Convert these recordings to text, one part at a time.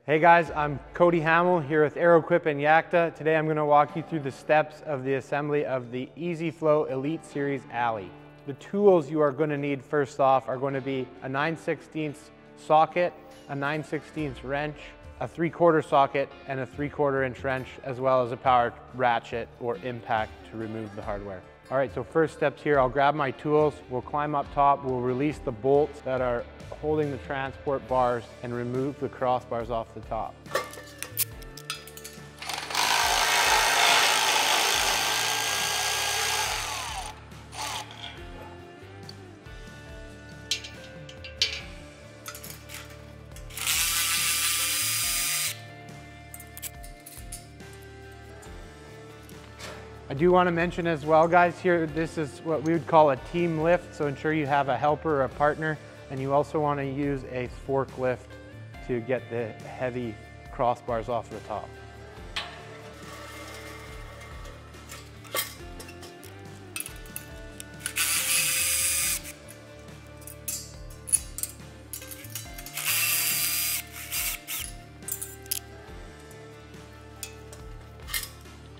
Hey guys, I'm Cody Hamill here with Arrowquip and Yakta. Today I'm going to walk you through the steps of the assembly of the EasyFlow Elite Series alley. The tools you are going to need first off are going to be a 9/16 socket, a 9/16 wrench, a 3/4 socket, and a 3/4 inch wrench, as well as a power ratchet or impact to remove the hardware. All right, so first steps here, I'll grab my tools, we'll climb up top, we'll release the bolts that are holding the transport bars and remove the crossbars off the top. I do want to mention as well, guys, here, this is what we would call a team lift, so ensure you have a helper or a partner, and you also want to use a forklift to get the heavy crossbars off the top.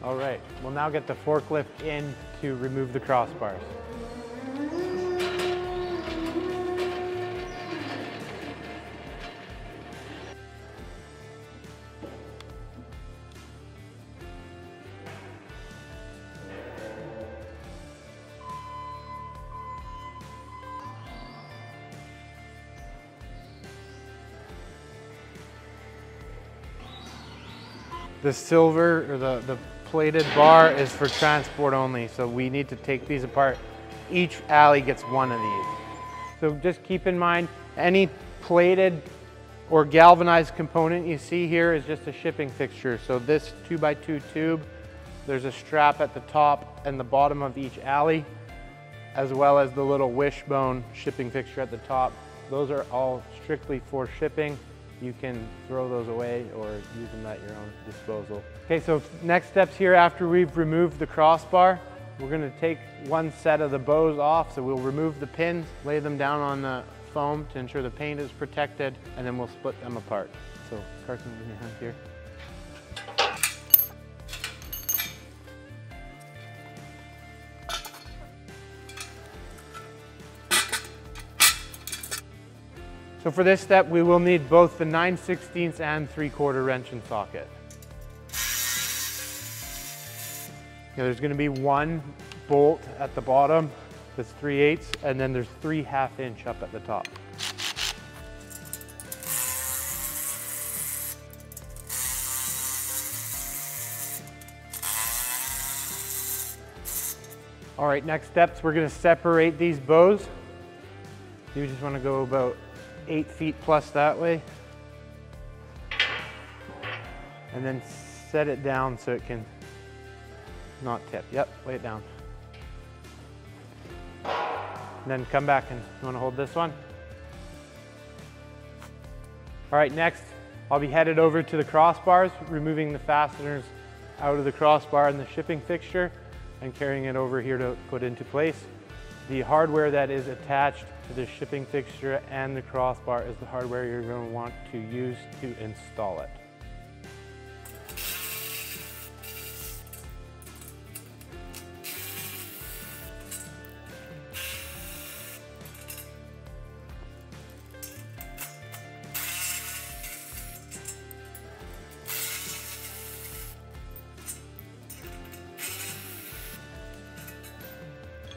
All right, we'll now get the forklift in to remove the crossbars. The silver, or the plated bar, is for transport only, so we need to take these apart. Each alley gets one of these. So just keep in mind, any plated or galvanized component you see here is just a shipping fixture. So this 2x2 tube, there's a strap at the top and the bottom of each alley, as well as the little wishbone shipping fixture at the top. Those are all strictly for shipping. You can throw those away or use them at your own disposal. Okay, so next steps here, after we've removed the crossbar, we're going to take one set of the bows off. So we'll remove the pins, lay them down on the foam to ensure the paint is protected, and then we'll split them apart. So Carson, give me a hand here. So for this step, we will need both the 9/16 and 3/4 wrench and socket. There's going to be one bolt at the bottom that's 3/8, and then there's 3 1/2 inch up at the top. All right, next steps, we're going to separate these bows. You just want to go about 8 feet plus that way, and then set it down so it can not tip. Yep, lay it down. And then come back, and you want to hold this one. All right, next I'll be headed over to the crossbars, removing the fasteners out of the crossbar and the shipping fixture and carrying it over here to put into place. The hardware that is attached to the shipping fixture and the crossbar is the hardware you're going to want to use to install it.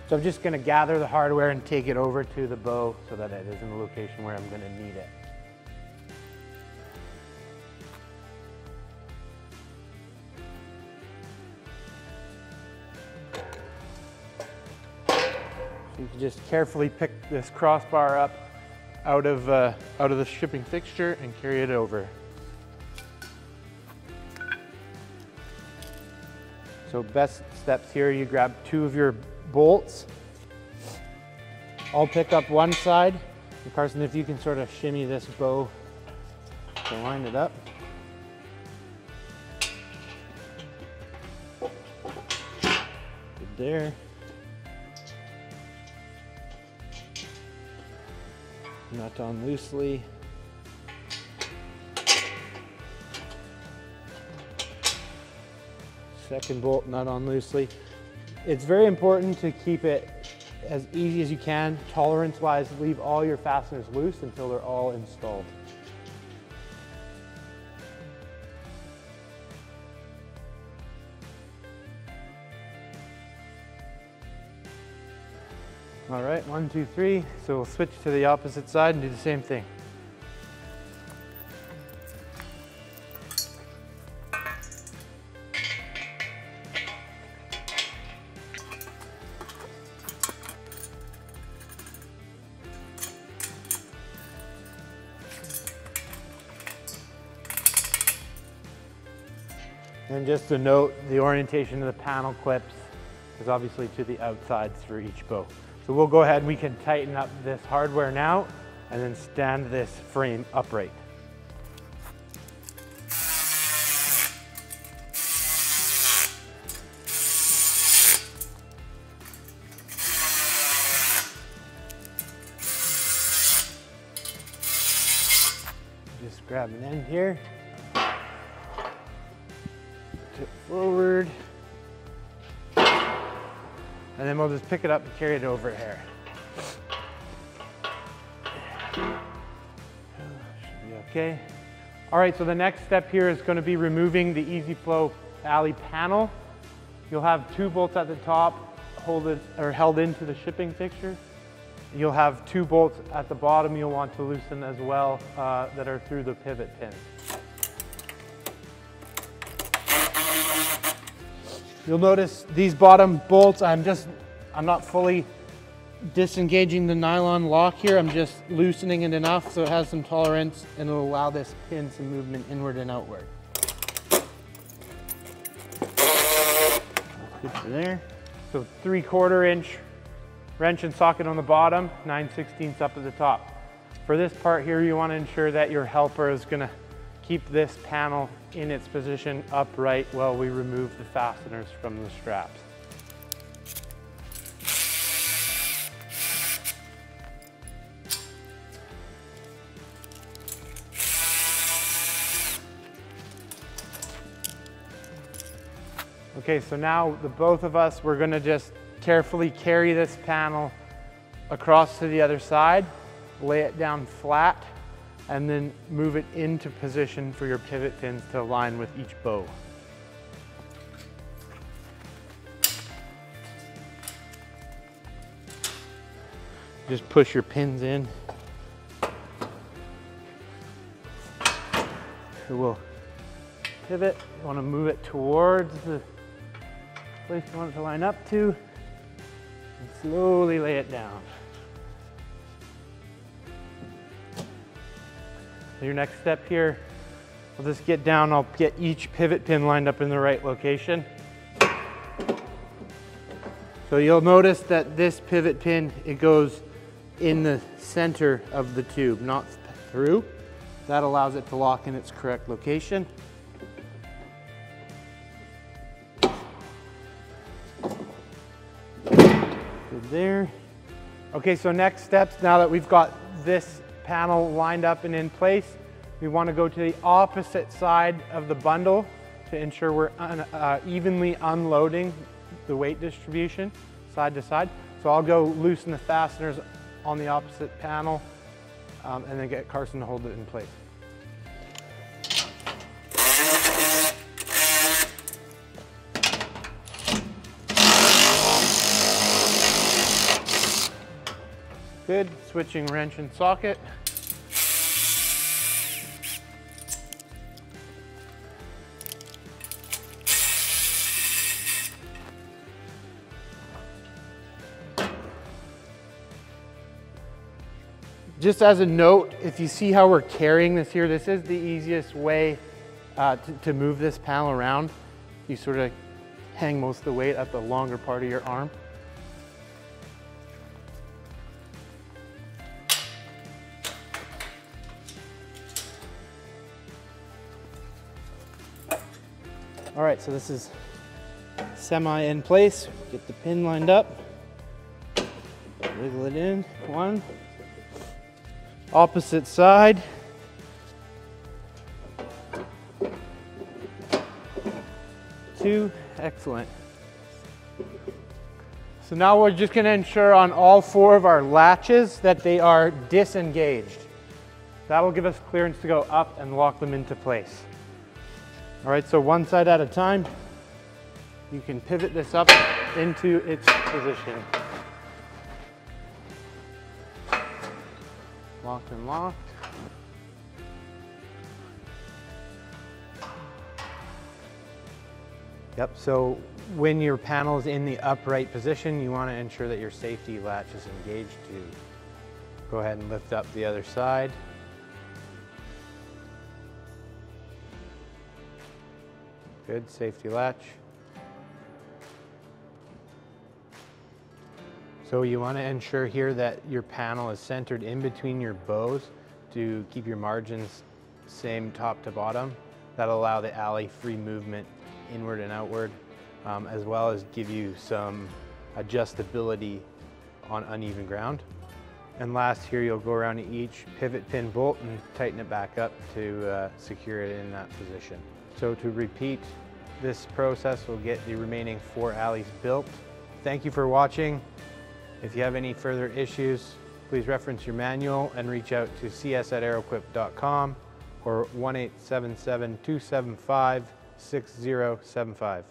So I'm just going to gather the hardware and take it over to the bow so that it is in the location where I'm going to need it. So you can just carefully pick this crossbar up out of the shipping fixture and carry it over. So best steps here, you grab 2 of your bolts. I'll pick up one side. And Carson, if you can sort of shimmy this bow to line it up. Good there. Nut on loosely. second bolt nut on loosely. It's very important to keep it as easy as you can. Tolerance-wise, leave all your fasteners loose until they're all installed. All right, 1, 2, 3. So we'll switch to the opposite side and do the same thing. And just to note, the orientation of the panel clips is obviously to the outsides for each bow. So we'll go ahead and we can tighten up this hardware now and then stand this frame upright. Just grab an end here. Tip forward. And then we'll just pick it up and carry it over here. Should be okay. All right, so the next step here is going to be removing the Easy Flow alley panel. You'll have 2 bolts at the top held into the shipping fixture. You'll have 2 bolts at the bottom you'll want to loosen as well that are through the pivot pin. You'll notice these bottom bolts, I'm not fully disengaging the nylon lock here. I'm just loosening it enough so it has some tolerance and it'll allow this pin some movement inward and outward. Good for there. So 3/4 inch wrench and socket on the bottom, 9/16 up at the top. For this part here, you want to ensure that your helper is going to keep this panel in its position upright while we remove the fasteners from the straps. Okay, so now the both of us, we're going to just carefully carry this panel across to the other side, lay it down flat, and then move it into position for your pivot pins to align with each bow. Just push your pins in. So we'll pivot. You want to move it towards the place you want it to line up to, and slowly lay it down. Your next step here, we'll just get down, I'll get each pivot pin lined up in the right location. So you'll notice that this pivot pin, it goes in the center of the tube, not through. That allows it to lock in its correct location. Good there. Okay, so next steps, now that we've got this panel lined up and in place, we want to go to the opposite side of the bundle to ensure we're evenly unloading the weight distribution side to side. So I'll go loosen the fasteners on the opposite panel and then get Carson to hold it in place. Good, switching wrench and socket. Just as a note, if you see how we're carrying this here, this is the easiest way to move this panel around. You sort of hang most of the weight at the longer part of your arm. All right, so this is semi in place. Get the pin lined up, wiggle it in, one. Opposite side. 2, excellent. So now we're just gonna ensure on all 4 of our latches that they are disengaged. That will give us clearance to go up and lock them into place. All right, so one side at a time. You can pivot this up into its position. Locked and locked. Yep, so when your panel is in the upright position, you want to ensure that your safety latch is engaged too. Go ahead and lift up the other side. Good, safety latch. So you want to ensure here that your panel is centered in between your bows to keep your margins same top to bottom. That'll allow the alley free movement inward and outward, as well as give you some adjustability on uneven ground. And last here, you'll go around to each pivot pin bolt and tighten it back up to secure it in that position. So to repeat this process, we'll get the remaining 4 alleys built. Thank you for watching. If you have any further issues, please reference your manual and reach out to cs@arrowquip.com or 1-877-275-6075.